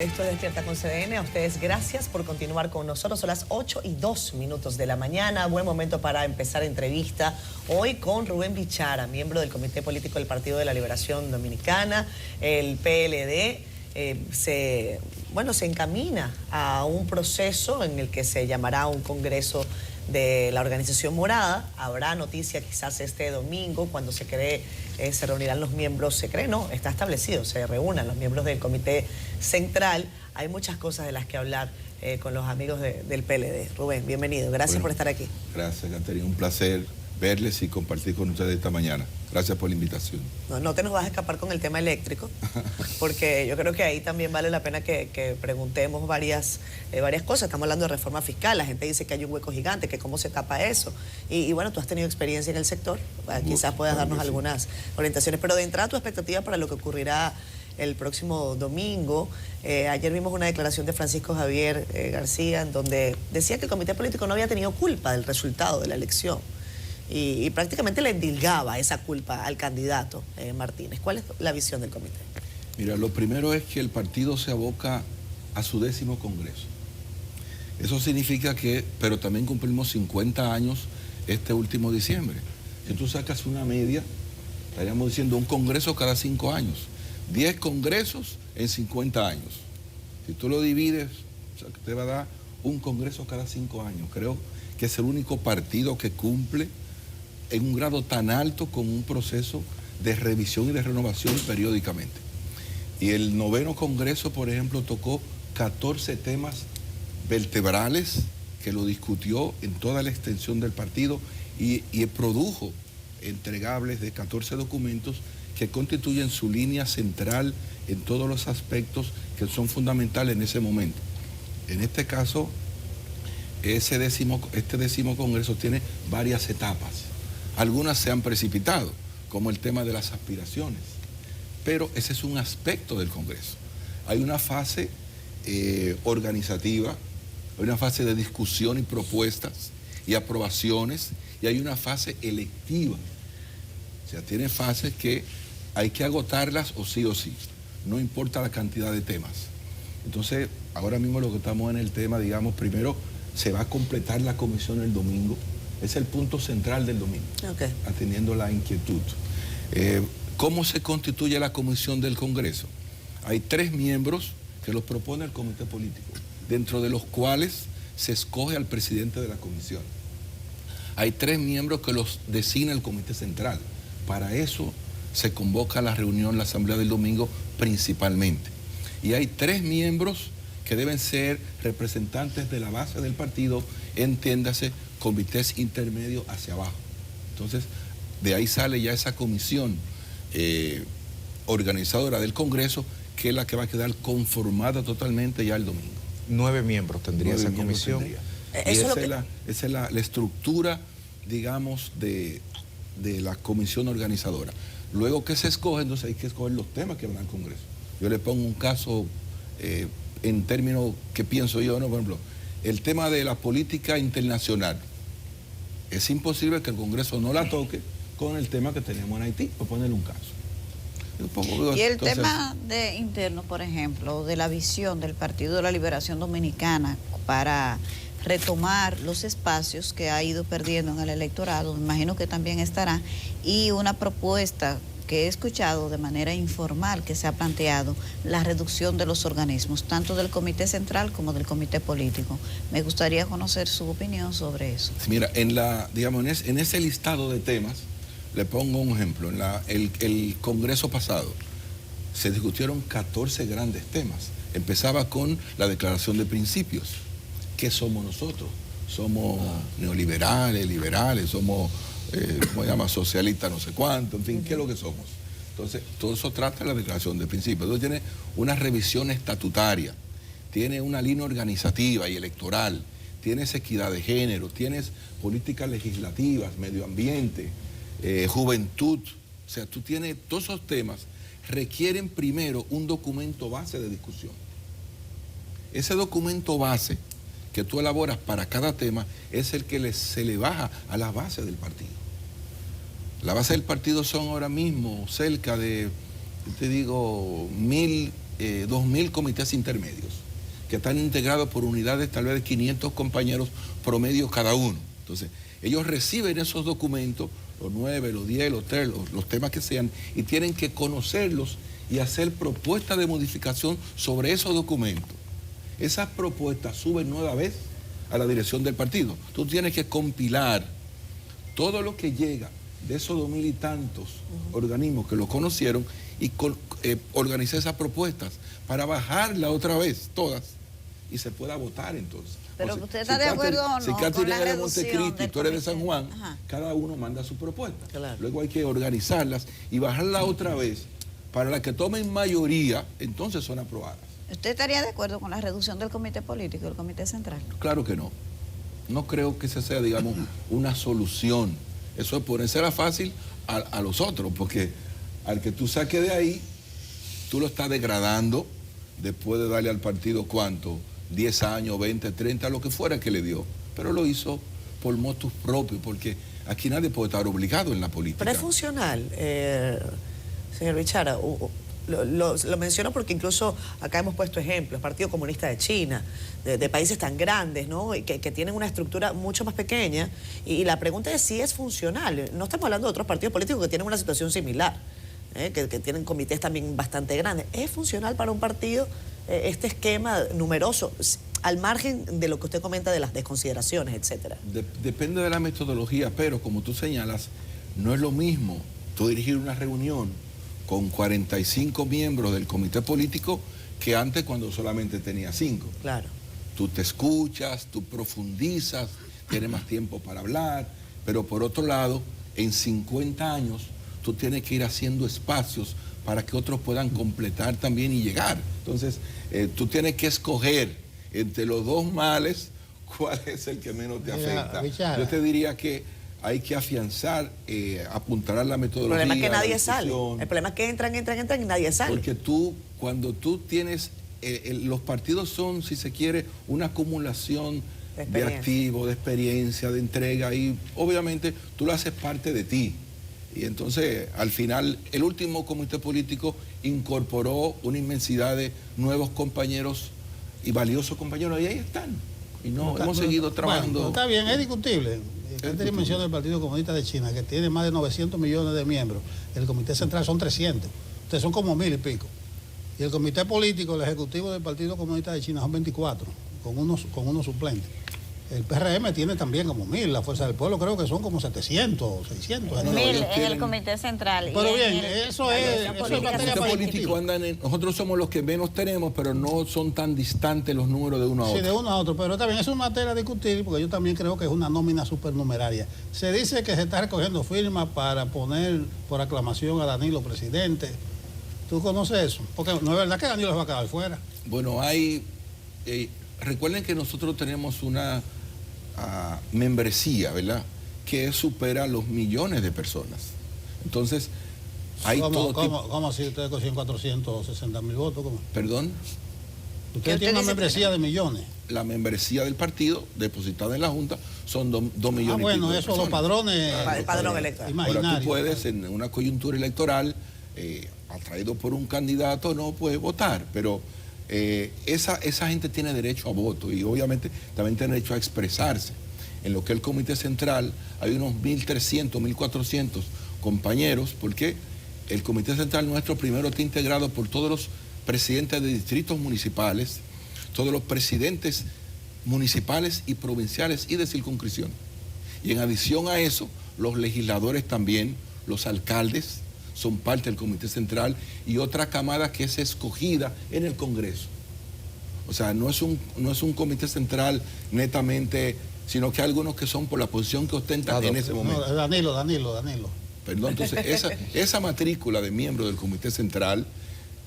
Esto es Despierta con CDN. A ustedes gracias por continuar con nosotros. Son las 8:02 de la mañana. Buen momento para empezar entrevista. Hoy con Rubén Bichara, miembro del Comité Político del Partido de la Liberación Dominicana. El PLD se encamina a un proceso en el que se llamará un congreso de la organización morada. Habrá noticia quizás este domingo cuando se reunirán los miembros, está establecido, se reúnan los miembros del comité central. Hay muchas cosas de las que hablar con los amigos del PLD. Rubén, bienvenido, gracias por estar aquí. Gracias, Caterina, un placer verles y compartir con ustedes esta mañana. Gracias por la invitación. No te nos vas a escapar con el tema eléctrico, porque yo creo que ahí también vale la pena que preguntemos varias cosas. Estamos hablando de reforma fiscal, la gente dice que hay un hueco gigante, que cómo se tapa eso. Y bueno, tú has tenido experiencia en el sector, quizás puedas darnos algunas orientaciones. Pero de entrada, tu expectativa para lo que ocurrirá el próximo domingo. Ayer vimos una declaración de Francisco Javier García, en donde decía que el comité político no había tenido culpa del resultado de la elección. Y prácticamente le endilgaba esa culpa al candidato Martínez. ¿Cuál es la visión del comité? Mira, lo primero es que el partido se aboca a su 10º congreso. Eso significa que, pero también cumplimos 50 años este último diciembre. Si tú sacas una media, estaríamos diciendo un congreso cada 5 años. 10 congresos en 50 años. Si tú lo divides, te va a dar un congreso cada 5 años. Creo que es el único partido que cumple en un grado tan alto con un proceso de revisión y de renovación periódicamente. Y el 9º Congreso, por ejemplo, tocó 14 temas vertebrales que lo discutió en toda la extensión del partido y produjo entregables de 14 documentos que constituyen su línea central en todos los aspectos que son fundamentales en ese momento. En este caso, este 10º Congreso tiene varias etapas. Algunas se han precipitado, como el tema de las aspiraciones, pero ese es un aspecto del Congreso. Hay una fase organizativa, hay una fase de discusión y propuestas y aprobaciones, y hay una fase electiva. O sea, tiene fases que hay que agotarlas o sí, no importa la cantidad de temas. Entonces, ahora mismo lo que estamos en el tema, digamos, primero se va a completar la comisión el domingo. Es el punto central del domingo, atendiendo la inquietud. ¿Cómo se constituye la comisión del Congreso? Hay 3 miembros que los propone el comité político, dentro de los cuales se escoge al presidente de la comisión. Hay 3 miembros que los designa el comité central. Para eso se convoca la reunión, la asamblea del domingo principalmente. Y hay 3 miembros que deben ser representantes de la base del partido, entiéndase, comités intermedios hacia abajo. Entonces, de ahí sale ya esa comisión organizadora del Congreso, que es la que va a quedar conformada totalmente ya el domingo. 9 miembros tendría esa comisión. Esa es la estructura, digamos, de la comisión organizadora. Luego que se escoge, entonces hay que escoger los temas que van al Congreso. Yo le pongo un caso en términos que pienso yo, ¿no? Por ejemplo, el tema de la política internacional. Es imposible que el Congreso no la toque con el tema que tenemos en Haití, por ponerle un caso. Y el tema de interno, por ejemplo, de la visión del Partido de la Liberación Dominicana para retomar los espacios que ha ido perdiendo en el electorado, me imagino que también estará, y una propuesta que he escuchado de manera informal que se ha planteado, la reducción de los organismos, tanto del Comité Central como del Comité Político. Me gustaría conocer su opinión sobre eso. Mira, en ese listado de temas, le pongo un ejemplo. En el Congreso pasado se discutieron 14 grandes temas. Empezaba con la declaración de principios. ¿Qué somos nosotros? Somos neoliberales, liberales, somos ¿cómo se llama? Socialista no sé cuánto, en fin, ¿qué es lo que somos? Entonces, todo eso trata la declaración de principios. Entonces tiene una revisión estatutaria, tiene una línea organizativa y electoral, tienes equidad de género, tienes políticas legislativas, medio ambiente, juventud. O sea, tú tienes todos esos temas, requieren primero un documento base de discusión. Ese documento base que tú elaboras para cada tema es el que se le baja a la base del partido. La base del partido son ahora mismo cerca de, te digo, 1000 2.000 comités intermedios, que están integrados por unidades tal vez de 500 compañeros promedio cada uno. Entonces, ellos reciben esos documentos, los 9, los 10, los 3, los temas que sean, y tienen que conocerlos y hacer propuestas de modificación sobre esos documentos. Esas propuestas suben nueva vez a la dirección del partido. Tú tienes que compilar todo lo que llega de esos 2.000 y tantos organismos que lo conocieron y organizar esas propuestas para bajarla otra vez, todas, y se pueda votar entonces. Pero usted está de acuerdo o no si con la eres de Montecristi y tú eres de San Juan, Ajá. cada uno manda su propuesta. Claro. Luego hay que organizarlas y bajarla otra vez para las que tomen mayoría, entonces son aprobadas. ¿Usted estaría de acuerdo con la reducción del comité político, del comité central? Claro que no. No creo que esa sea, digamos, una solución. Eso es ponérsela fácil a los otros, porque al que tú saques de ahí, tú lo estás degradando después de darle al partido cuánto, 10 años, 20, 30, lo que fuera que le dio. Pero lo hizo por motus propios, porque aquí nadie puede estar obligado en la política. Pero es funcional, señor Bichara. Lo menciono porque incluso acá hemos puesto ejemplos, Partido Comunista de China, de países tan grandes, ¿no? Y que tienen una estructura mucho más pequeña. Y la pregunta es si es funcional. No estamos hablando de otros partidos políticos que tienen una situación similar, que tienen comités también bastante grandes. ¿Es funcional para un partido este esquema numeroso, al margen de lo que usted comenta de las desconsideraciones, etcétera? Depende de la metodología, pero como tú señalas, no es lo mismo tú dirigir una reunión con 45 miembros del comité político que antes cuando solamente tenía 5. Claro. Tú te escuchas, tú profundizas, tienes más tiempo para hablar, pero por otro lado, en 50 años, tú tienes que ir haciendo espacios para que otros puedan completar también y llegar. Entonces, tú tienes que escoger entre los dos males cuál es el que menos te afecta. Bichara. Yo te diría que hay que afianzar, apuntalar la metodología. El problema es que nadie sale. El problema es que entran y nadie sale. Porque cuando tú tienes, los partidos son, si se quiere, una acumulación de activos, de experiencia, de entrega, y obviamente tú lo haces parte de ti. Y entonces, al final, el último comité político incorporó una inmensidad de nuevos compañeros y valiosos compañeros, y ahí están. Y hemos seguido trabajando. Bueno, está bien, es discutible. Usted menciona el Partido Comunista de China, que tiene más de 900 millones de miembros. El Comité Central son 300. Ustedes son como 1000 y pico. Y el Comité Político, el Ejecutivo del Partido Comunista de China son 24, con unos suplentes. El PRM tiene también como 1000, la Fuerza del Pueblo creo que son como 700, 600. 1000 en el Comité Central. Pero bien, eso es materia político. Nosotros somos los que menos tenemos, pero no son tan distantes los números de uno a otro. Sí, de uno a otro, pero también es una materia a discutir, porque yo también creo que es una nómina supernumeraria. Se dice que se está recogiendo firmas para poner por aclamación a Danilo presidente. ¿Tú conoces eso? Porque no es verdad que Danilo se va a quedar fuera. Bueno, recuerden que nosotros tenemos una membresía, ¿verdad?, que supera los millones de personas. Entonces, hay ¿Cómo si ustedes consiguen 460.000 votos? ¿Cómo? ¿Perdón? Ustedes tienen una membresía de millones. La membresía del partido, depositada en la Junta, son 2 millones. Ah, bueno, eso, los padrones. El padrón electoral. Ahora tú puedes, en una coyuntura electoral, atraído por un candidato, no puedes votar, pero esa gente tiene derecho a voto y obviamente también tiene derecho a expresarse. En lo que es el Comité Central hay unos 1.300, 1.400 compañeros, porque el Comité Central nuestro primero está integrado por todos los presidentes de distritos municipales, todos los presidentes municipales y provinciales y de circunscripción. Y en adición a eso, los legisladores también, los alcaldes, son parte del Comité Central y otra camada que es escogida en el Congreso. O sea, no es un Comité Central netamente, sino que hay algunos que son por la posición que ostentan en ese momento. No, Danilo. Perdón, entonces esa matrícula de miembros del Comité Central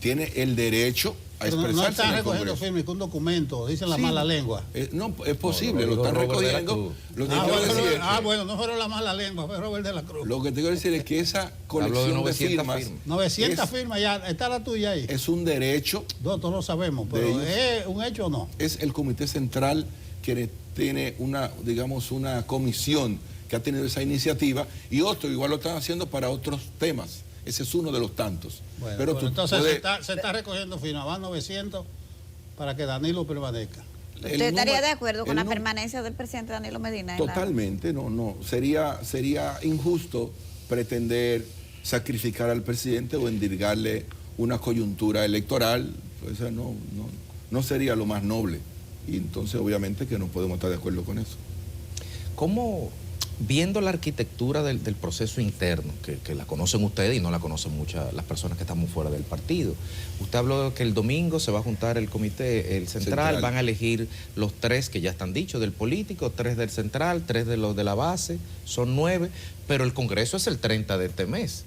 tiene el derecho a expresarse. No están recogiendo firmas con un documento, dicen la mala lengua. No, es posible, lo están recogiendo. Bueno, no fueron la mala lengua, fue Robert de la Cruz. Lo que te quiero decir es que esa colección de firmas... 900 firmas, ya está la tuya ahí. Es un derecho. Todos lo sabemos, pero ¿es un hecho o no? Es el Comité Central que tiene una comisión que ha tenido esa iniciativa y otro igual lo están haciendo para otros temas. Ese es uno de los tantos. Bueno, pero tú entonces puedes, se está recogiendo firmas, van 900 para que Danilo permanezca. ¿Usted estaría de acuerdo con la permanencia del presidente Danilo Medina? Totalmente, no. Sería injusto pretender sacrificar al presidente o endilgarle una coyuntura electoral. Pues no sería lo más noble. Y entonces obviamente que no podemos estar de acuerdo con eso. ¿Cómo, viendo la arquitectura del proceso interno, que la conocen ustedes y no la conocen muchas las personas que estamos fuera del partido? Usted habló de que el domingo se va a juntar el comité, el central, van a elegir los 3 que ya están dichos del político, 3 del central, 3 de los de la base, son 9, pero el Congreso es el 30 de este mes.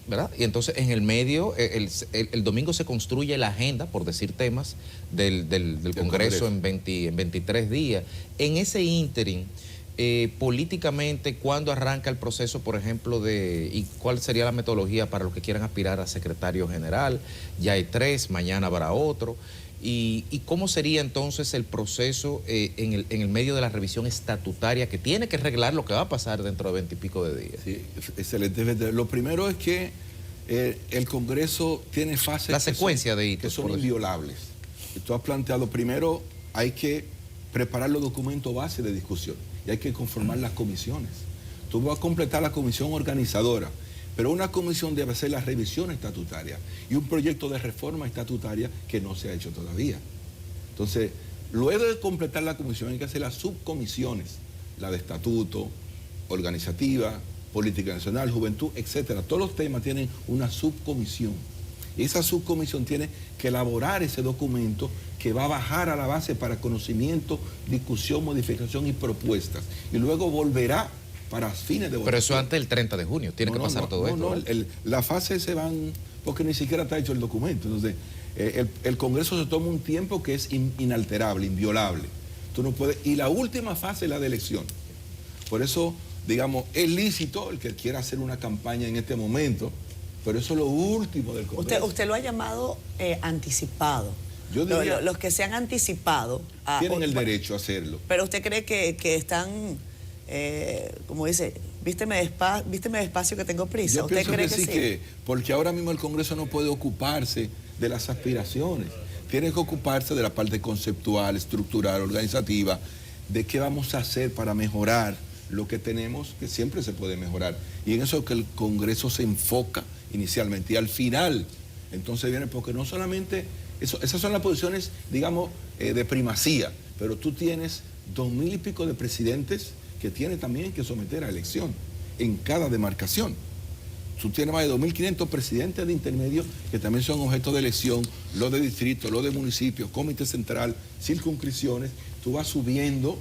¿Verdad? Y entonces en el medio, el domingo se construye la agenda, por decir temas, del Congreso en 23 días. En ese ínterin, políticamente, ¿cuándo arranca el proceso, por ejemplo, y cuál sería la metodología para los que quieran aspirar a secretario general? Ya hay 3, mañana habrá otro. ¿Y cómo sería entonces el proceso en el medio de la revisión estatutaria que tiene que arreglar lo que va a pasar dentro de 20 y pico de días? Sí, excelente. Lo primero es que el Congreso tiene fases la secuencia de hitos, que son inviolables. Tú has planteado, primero hay que preparar los documentos base de discusión y hay que conformar las comisiones. Tú vas a completar la comisión organizadora, pero una comisión debe hacer la revisión estatutaria y un proyecto de reforma estatutaria que no se ha hecho todavía. Entonces, luego de completar la comisión hay que hacer las subcomisiones, la de estatuto, organizativa, política nacional, juventud, etcétera. Todos los temas tienen una subcomisión. Y esa subcomisión tiene que elaborar ese documento que va a bajar a la base para conocimiento, discusión, modificación y propuestas. Y luego volverá para fines de votación. Pero eso antes del 30 de junio, tiene que pasar todo esto. Las fases se van, porque ni siquiera está hecho el documento. Entonces, el Congreso se toma un tiempo que es inalterable, inviolable. Tú no puedes, y la última fase es la de elección. Por eso, digamos, es lícito el que quiera hacer una campaña en este momento, pero eso es lo último del Congreso. Usted lo ha llamado anticipado. Yo diría, los que se han anticipado tienen el derecho a hacerlo. Pero usted cree que están, como dice, vísteme despacio que tengo prisa. Yo ¿Usted pienso cree que sí, porque ahora mismo el Congreso no puede ocuparse de las aspiraciones. Tiene que ocuparse de la parte conceptual, estructural, organizativa, de qué vamos a hacer para mejorar lo que tenemos, que siempre se puede mejorar. Y en eso es que el Congreso se enfoca inicialmente. Y al final, entonces viene, porque no solamente, esas son las posiciones, digamos, de primacía, pero tú tienes 2000 y pico de presidentes que tiene también que someter a elección en cada demarcación. Tú tienes más de 2.500 presidentes de intermedio que también son objeto de elección, los de distrito, los de municipios, comité central, circunscripciones. Tú vas subiendo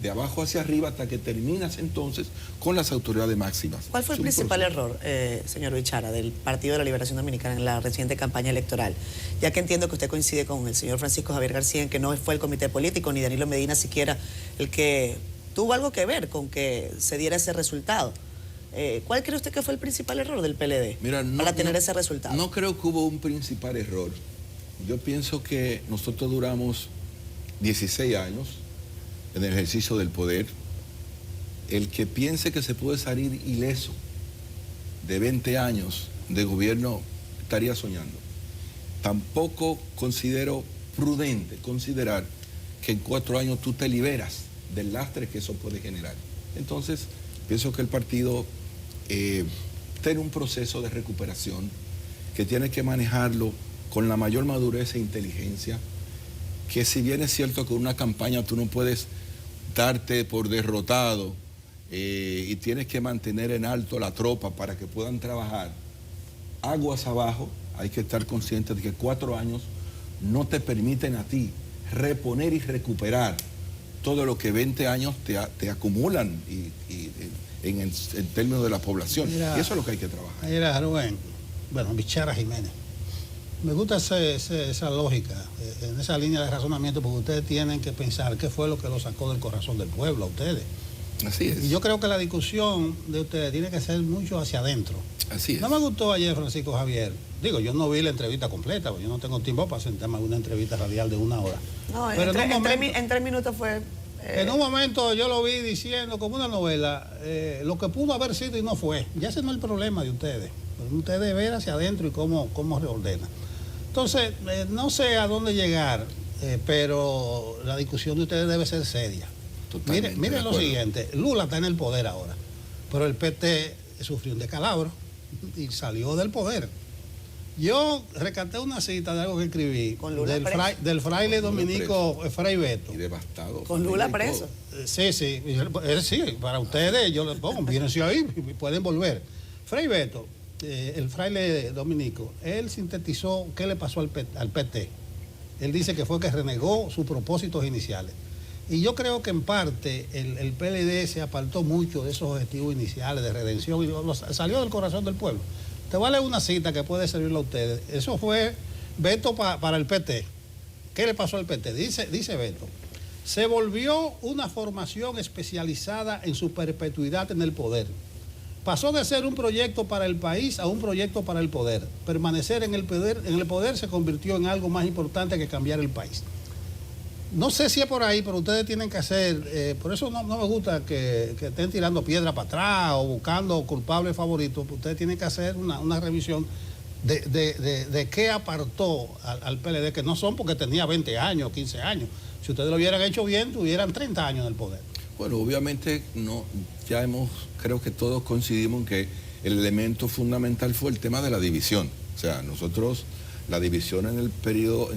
de abajo hacia arriba hasta que terminas entonces con las autoridades máximas. ¿Cuál fue el principal error, señor Bichara, del Partido de la Liberación Dominicana en la reciente campaña electoral? Ya que entiendo que usted coincide con el señor Francisco Javier García en que no fue el comité político ni Danilo Medina siquiera el que tuvo algo que ver con que se diera ese resultado. ¿Cuál cree usted que fue el principal error del PLD para tener ese resultado? No creo que hubo un principal error. Yo pienso que nosotros duramos 16 años en el ejercicio del poder. El que piense que se puede salir ileso de 20 años de gobierno estaría soñando. Tampoco considero prudente considerar que en 4 años tú te liberas del lastre que eso puede generar. Entonces, pienso que el partido tiene un proceso de recuperación que tiene que manejarlo con la mayor madurez e inteligencia, que si bien es cierto que en una campaña tú no puedes darte por derrotado y tienes que mantener en alto la tropa para que puedan trabajar aguas abajo, hay que estar consciente de que 4 años no te permiten a ti reponer y recuperar todo lo que 20 años te acumulan en términos de la población. Mira, y eso es lo que hay que trabajar. Mira, Rubén, bueno, Bichara Jiménez, me gusta esa lógica, en esa línea de razonamiento, porque ustedes tienen que pensar qué fue lo que lo sacó del corazón del pueblo a ustedes. Así es. Y yo creo que la discusión de ustedes tiene que ser mucho hacia adentro. Así es. No me gustó ayer Francisco Javier. Digo, yo no vi la entrevista completa, porque yo no tengo tiempo para sentarme a una entrevista radial de 1 hora. No, pero en 3 minutos fue... En un momento yo lo vi diciendo como una novela, lo que pudo haber sido y no fue. Ya ese no es el problema de ustedes. Usted debe ver hacia adentro y cómo reordena. Entonces, no sé a dónde llegar, pero la discusión de ustedes debe ser seria. Miren lo siguiente, Lula está en el poder ahora, pero el PT sufrió un descalabro y salió del poder. Yo rescaté una cita de algo que escribí del fraile dominico Fray Beto. Y devastado. Con Lula preso. Sí, para ustedes yo les pongo, mírense ahí, pueden volver. Fray Beto, el fraile dominico, él sintetizó qué le pasó al PT. Él dice que fue que renegó sus propósitos iniciales. Y yo creo que en parte el PLD se apartó mucho de esos objetivos iniciales de redención y salió del corazón del pueblo. Te voy a leer una cita que puede servirle a ustedes. Eso fue Beto para el PT. ¿Qué le pasó al PT? Dice Beto, se volvió una formación especializada en su perpetuidad en el poder. Pasó de ser un proyecto para el país a un proyecto para el poder. Permanecer en el poder se convirtió en algo más importante que cambiar el país. No sé si es por ahí, pero ustedes tienen que hacer, por eso no me gusta que estén tirando piedra para atrás o buscando culpables favoritos. Ustedes tienen que hacer una revisión de qué apartó al PLD, que no son porque tenía 20 años, 15 años. Si ustedes lo hubieran hecho bien, tuvieran 30 años en el poder. Bueno, obviamente creo que todos coincidimos en que el elemento fundamental fue el tema de la división. O sea, nosotros, la división en el periodo,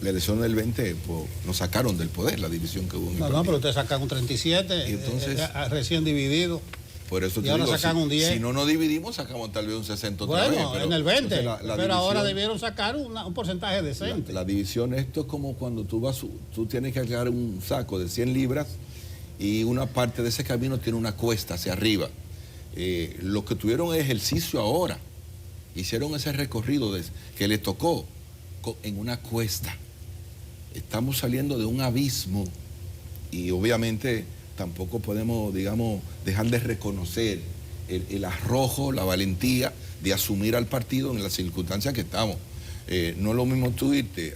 la elección del 20, pues, nos sacaron del poder, la división que hubo en el partido. No, pero ustedes sacan un 37, entonces, recién dividido. Por eso y ahora sacan un 10. Si no nos dividimos, sacamos tal vez un 60 otra vez. Bueno, en el 20, pero división, ahora debieron sacar un porcentaje decente. La división, esto es como cuando tú tienes que cargar un saco de 100 libras y una parte de ese camino tiene una cuesta hacia arriba. Los que tuvieron ejercicio ahora, hicieron ese recorrido que les tocó en una cuesta. Estamos saliendo de un abismo y obviamente tampoco podemos, digamos, dejar de reconocer el arrojo, la valentía de asumir al partido en las circunstancias que estamos. No es lo mismo tú irte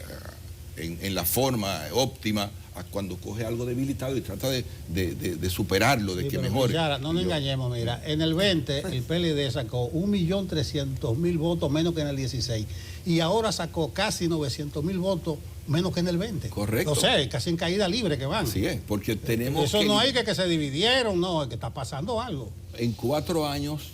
en la forma óptima a cuando coge algo debilitado y trata de superarlo, de que mejore. No nos engañemos, mira, en el 20 el PLD sacó 1.300.000 votos menos que en el 16 y ahora sacó casi 900.000 votos menos que en el 20. Correcto. O sea, casi en caída libre que van. Así es, porque tenemos eso no hay que se dividieron, no, es que está pasando algo. En 4 años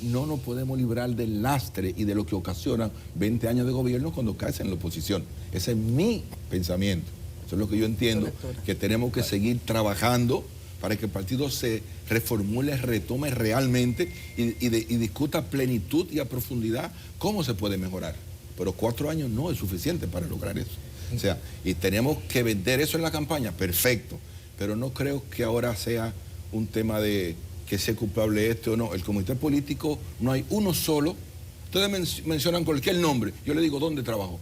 no nos podemos librar del lastre y de lo que ocasionan 20 años de gobierno cuando caes en la oposición. Ese es mi pensamiento. Eso es lo que yo entiendo, que tenemos que seguir trabajando para que el partido se reformule, retome realmente y discuta a plenitud y a profundidad cómo se puede mejorar. Pero 4 años no es suficiente para lograr eso. O sea, y tenemos que vender eso en la campaña, perfecto, pero no creo que ahora sea un tema de que sea culpable este o no. El comité político no hay uno solo. Ustedes mencionan cualquier nombre, yo le digo dónde trabajó.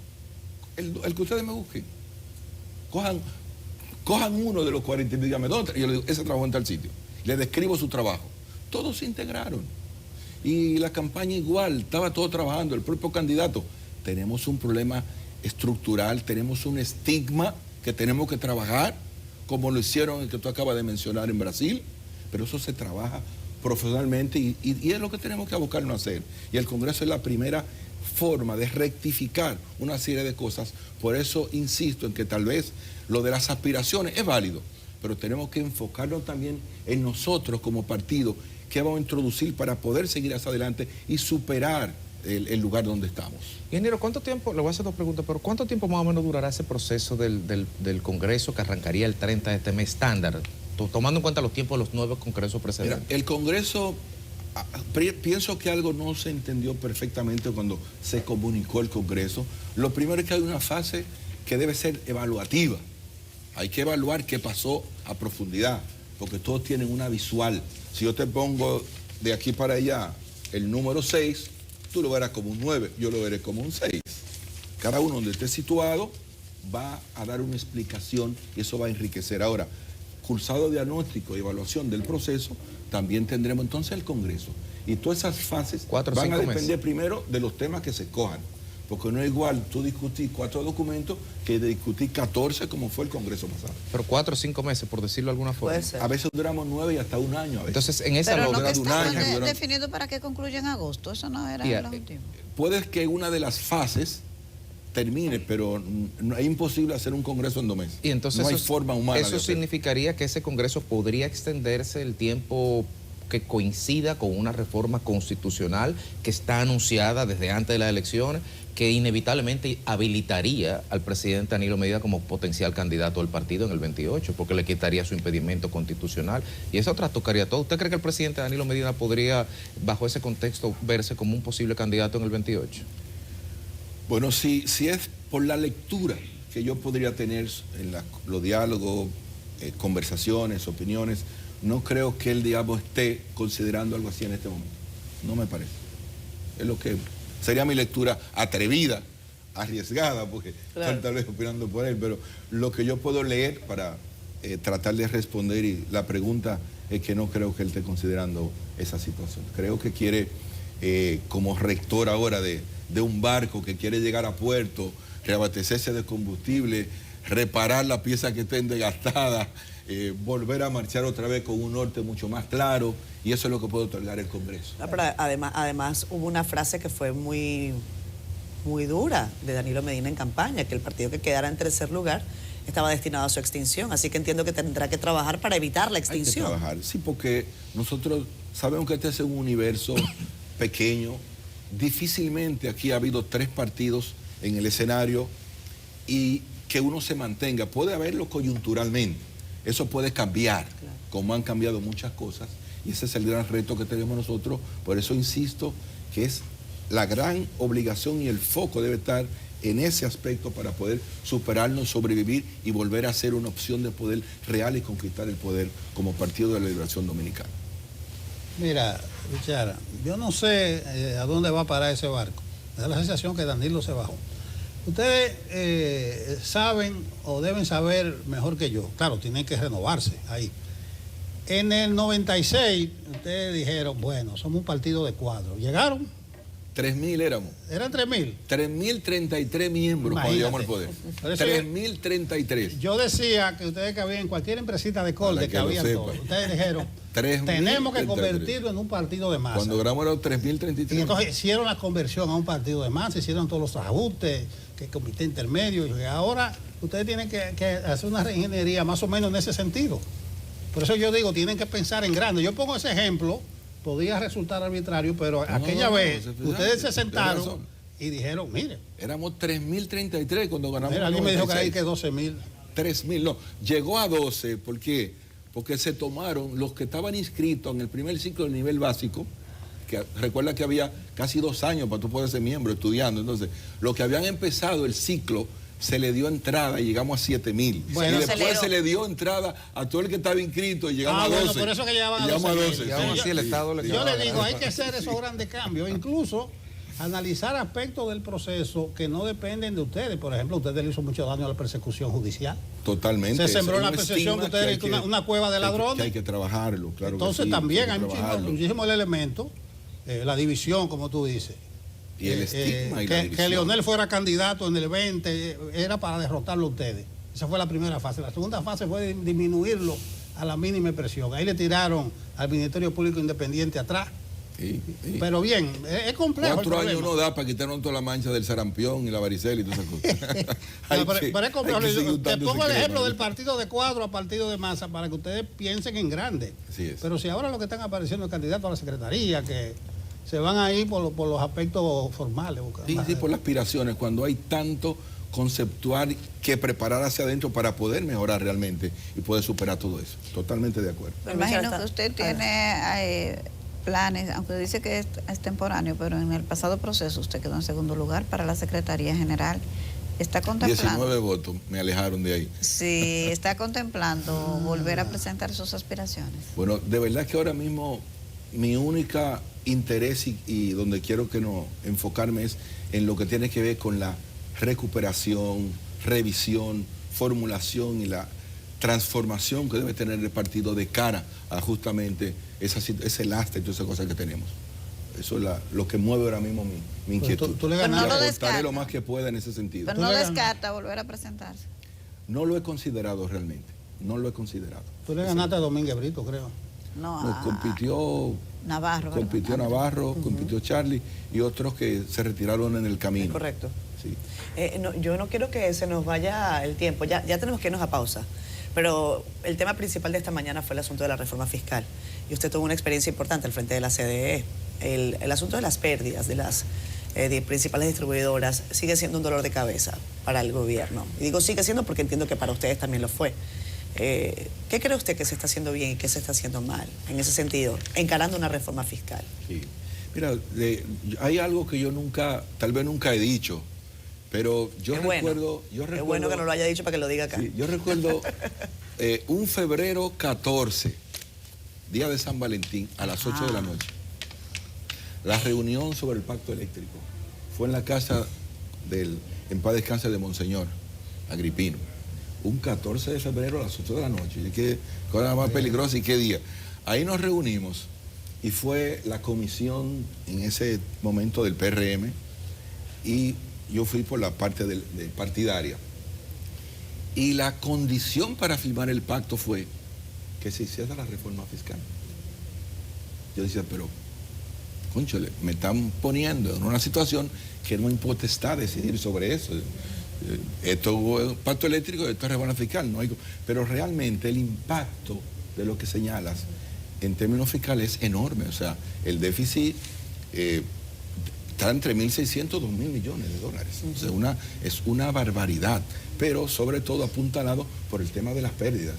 El que ustedes me busquen. Cojan uno de los 40 y díganme dónde. Y yo le digo, ese trabajó en tal sitio. Le describo su trabajo. Todos se integraron. Y la campaña igual, estaba todo trabajando, el propio candidato. Tenemos un problema estructural, tenemos un estigma que tenemos que trabajar, como lo hicieron el que tú acabas de mencionar en Brasil, pero eso se trabaja profesionalmente y es lo que tenemos que abocarnos a hacer. Y el Congreso es la primera forma de rectificar una serie de cosas. Por eso insisto en que tal vez lo de las aspiraciones es válido, pero tenemos que enfocarnos también en nosotros como partido, qué vamos a introducir para poder seguir hacia adelante y superar el lugar donde estamos. Ingeniero, ¿cuánto tiempo, le voy a hacer 2 preguntas, pero cuánto tiempo más o menos durará ese proceso del Congreso que arrancaría el 30 de este mes estándar, tomando en cuenta los tiempos de los 9 congresos precedentes? Mira, el Congreso, pienso que algo no se entendió perfectamente cuando se comunicó el Congreso. Lo primero es que hay una fase que debe ser evaluativa. Hay que evaluar qué pasó a profundidad, porque todos tienen una visual. Si yo te pongo de aquí para allá el número 6, tú lo verás como un 9, yo lo veré como un 6. Cada uno donde esté situado va a dar una explicación y eso va a enriquecer. Ahora, cursado diagnóstico y evaluación del proceso, también tendremos entonces el Congreso. Y todas esas fases van a depender primero de los temas que se cojan. porque no es igual tú discutir 4 documentos que discutir 14 como fue el Congreso pasado. Pero 4 o 5 meses, por decirlo de alguna forma. Puede ser. A veces duramos 9 y hasta 1 año. A veces. Entonces, en esa Pero no lógica, que de un año, estaban dura- definido para que concluya en agosto, eso no era el objetivo. Puede que una de las fases termine, pero es imposible hacer un Congreso en 2 meses. Y entonces no hay forma humana. eso de hacerlo. significaría que ese Congreso podría extenderse el tiempo que coincida con una reforma constitucional que está anunciada desde antes de las elecciones, que inevitablemente habilitaría al presidente Danilo Medina como potencial candidato del partido en el 28, porque le quitaría su impedimento constitucional y eso trastocaría todo. ¿Usted cree que el presidente Danilo Medina podría, bajo ese contexto, verse como un posible candidato en el 28? Bueno, si es por la lectura que yo podría tener en los diálogos, conversaciones, opiniones, no creo que él, digamos, esté considerando algo así en este momento. No me parece. Es lo que sería mi lectura atrevida, arriesgada, porque claro, tal vez opinando por él, pero lo que yo puedo leer para tratar de responder, y la pregunta es que no creo que él esté considerando esa situación. Creo que quiere, como rector ahora de un barco que quiere llegar a puerto, reabastecerse de combustible, reparar la pieza que estén desgastadas, volver a marchar otra vez con un norte mucho más claro, y eso es lo que puede otorgar el Congreso. Pero además hubo una frase que fue muy, muy dura de Danilo Medina en campaña, que el partido que quedara en tercer lugar estaba destinado a su extinción, así que entiendo que tendrá que trabajar para evitar la extinción. Hay que trabajar, sí, porque nosotros sabemos que este es un universo pequeño, difícilmente aquí ha habido 3 partidos en el escenario y que uno se mantenga. Puede haberlo coyunturalmente, eso puede cambiar, claro, como han cambiado muchas cosas, y ese es el gran reto que tenemos nosotros. Por eso insisto que es la gran obligación y el foco debe estar en ese aspecto para poder superarnos, sobrevivir y volver a ser una opción de poder real y conquistar el poder como Partido de la Liberación Dominicana. Mira, Bichara, yo no sé a dónde va a parar ese barco. Me da la sensación que Danilo se bajó. Ustedes saben o deben saber mejor que yo. Claro, tienen que renovarse ahí. En el 96, ustedes dijeron, bueno, somos un partido de cuadro. ¿Llegaron? 3.000 éramos. ¿Eran 3.000? 3.033 miembros cuando llegamos al poder. 3.033. Yo decía que ustedes cabían en cualquier empresita de corte, que habían todos. Ustedes dijeron, tenemos que convertirlo en un partido de masa. Cuando grabamos era 3.033. Y entonces hicieron la conversión a un partido de masa, hicieron todos los ajustes, que el comité intermedio, y ahora ustedes tienen que hacer una reingeniería más o menos en ese sentido. Por eso yo digo, tienen que pensar en grande. Yo pongo ese ejemplo, podía resultar arbitrario, pero aquella vez ustedes se sentaron y dijeron, mire. Éramos 3.033 cuando ganamos. Mira, alguien me dijo que hay que 12.000. 3.000, no. Llegó a 12, ¿por qué? Porque se tomaron los que estaban inscritos en el primer ciclo del nivel básico, que recuerda que había casi 2 años para tú poder ser miembro estudiando. Entonces, los que habían empezado el ciclo, se le dio entrada y llegamos a 7.000. Bueno, y después se le dio entrada a todo el que estaba inscrito y llegamos a 12. Bueno, por eso que llegaban a 12. Yo le digo, hay que hacer esos grandes cambios. Incluso analizar aspectos del proceso que no dependen de ustedes. Por ejemplo, ustedes le hizo mucho daño a la persecución judicial. Totalmente. Se sembró una percepción que ustedes una cueva de ladrones. Que hay que trabajarlo, claro. Entonces que sí, también hay muchísimo el elemento, la división, como tú dices. Y el estigma y la división. Que Leonel fuera candidato en el 20 era para derrotarlo a ustedes. Esa fue la primera fase. La segunda fase fue disminuirlo a la mínima expresión. Ahí le tiraron al Ministerio Público Independiente atrás. Sí. Pero bien, es complejo. 4 años no da para quitarnos toda la mancha del sarampión y la varicela y todas esas cosas. pero es complejo. Te pongo el ejemplo del partido de cuadro a partido de masa para que ustedes piensen en grande. Pero si ahora lo que están apareciendo es candidatos a la secretaría, que se van ahí por los aspectos formales. Sí, por las aspiraciones, cuando hay tanto conceptual que preparar hacia adentro para poder mejorar realmente y poder superar todo eso. Totalmente de acuerdo. Me imagino que usted tiene planes, aunque dice que es temporáneo, pero en el pasado proceso usted quedó en segundo lugar para la Secretaría General. ¿Está contemplando? 19 votos me alejaron de ahí. Sí, ¿está contemplando volver a presentar sus aspiraciones? Bueno, de verdad que ahora mismo mi única interés y donde quiero que no enfocarme es en lo que tiene que ver con la recuperación, revisión, formulación y la transformación que debe tener el partido de cara a justamente ese lastre y todas esas cosas que tenemos. Eso es lo que mueve ahora mismo mi inquietud. Tú le Pero no ganaste. lo Aportaré lo descarta. más que pueda en ese sentido. Pero no descarta volver a presentarse. No lo he considerado realmente. No lo he considerado. Tú le ganaste a Domínguez Brito, creo. No, No, compitió Navarro. compitió ¿verdad? Navarro, compitió Charlie y otros que se retiraron en el camino. Es correcto. Sí. Yo no quiero que se nos vaya el tiempo, ya tenemos que irnos a pausa, pero el tema principal de esta mañana fue el asunto de la reforma fiscal y usted tuvo una experiencia importante al frente de la CDE. El asunto de las pérdidas de las principales distribuidoras sigue siendo un dolor de cabeza para el gobierno. Y digo sigue siendo porque entiendo que para ustedes también lo fue. ¿Qué cree usted que se está haciendo bien y qué se está haciendo mal en ese sentido, encarando una reforma fiscal? Sí. Mira, hay algo que yo tal vez nunca he dicho, pero yo recuerdo... Es bueno que no lo haya dicho para que lo diga acá. Sí, yo recuerdo un febrero 14, día de San Valentín, a las 8 de la noche. La reunión sobre el pacto eléctrico fue en la casa en paz descanse de Monseñor Agripino. Un 14 de febrero a las 8 de la noche. Y qué cosa más peligrosa y qué día. Ahí nos reunimos y fue la comisión en ese momento del PRM y yo fui por la parte de partidaria. Y la condición para firmar el pacto fue que se hiciera la reforma fiscal. Yo decía, pero, cónchale, me están poniendo en una situación que no me potestad decidir sobre eso. Esto es un pacto eléctrico, esto es reforma fiscal, no hay, pero realmente el impacto de lo que señalas en términos fiscales es enorme. O sea, el déficit está entre 1.600 y 2.000 millones de dólares. O sea, es una barbaridad, pero sobre todo apuntalado por el tema de las pérdidas.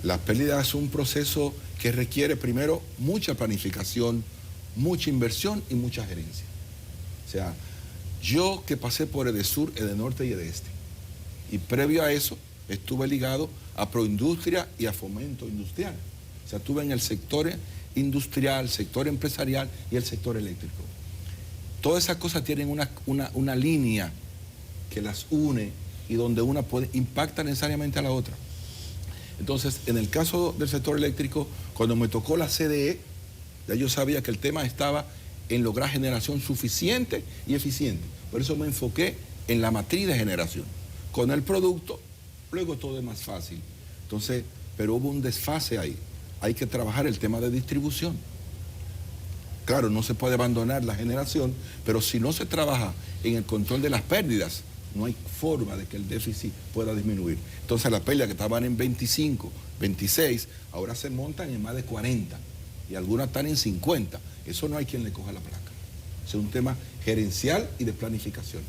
Las pérdidas es un proceso que requiere primero mucha planificación, mucha inversión y mucha gerencia. O sea, yo que pasé por EDESUR, EDENORTE y EDESTE, y previo a eso estuve ligado a Proindustria y a Fomento Industrial. O sea, estuve en el sector industrial, sector empresarial y el sector eléctrico. Todas esas cosas tienen una línea que las une y donde una impacta necesariamente a la otra. Entonces, en el caso del sector eléctrico, cuando me tocó la CDE, ya yo sabía que el tema estaba en lograr generación suficiente y eficiente. Por eso me enfoqué en la matriz de generación. Con el producto, luego todo es más fácil. Entonces, pero hubo un desfase ahí. Hay que trabajar el tema de distribución. Claro, no se puede abandonar la generación, pero si no se trabaja en el control de las pérdidas, no hay forma de que el déficit pueda disminuir. Entonces las pérdidas que estaban en 25, 26, ahora se montan en más de 40 y algunas están en 50. Eso no hay quien le coja la placa. Es un tema gerencial y de planificación.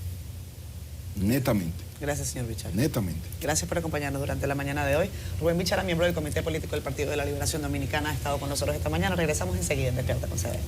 Netamente. Gracias, señor Bichara. Netamente. Gracias por acompañarnos durante la mañana de hoy. Rubén Bichara, miembro del Comité Político del Partido de la Liberación Dominicana, ha estado con nosotros esta mañana. Regresamos enseguida en Despierta con CDE.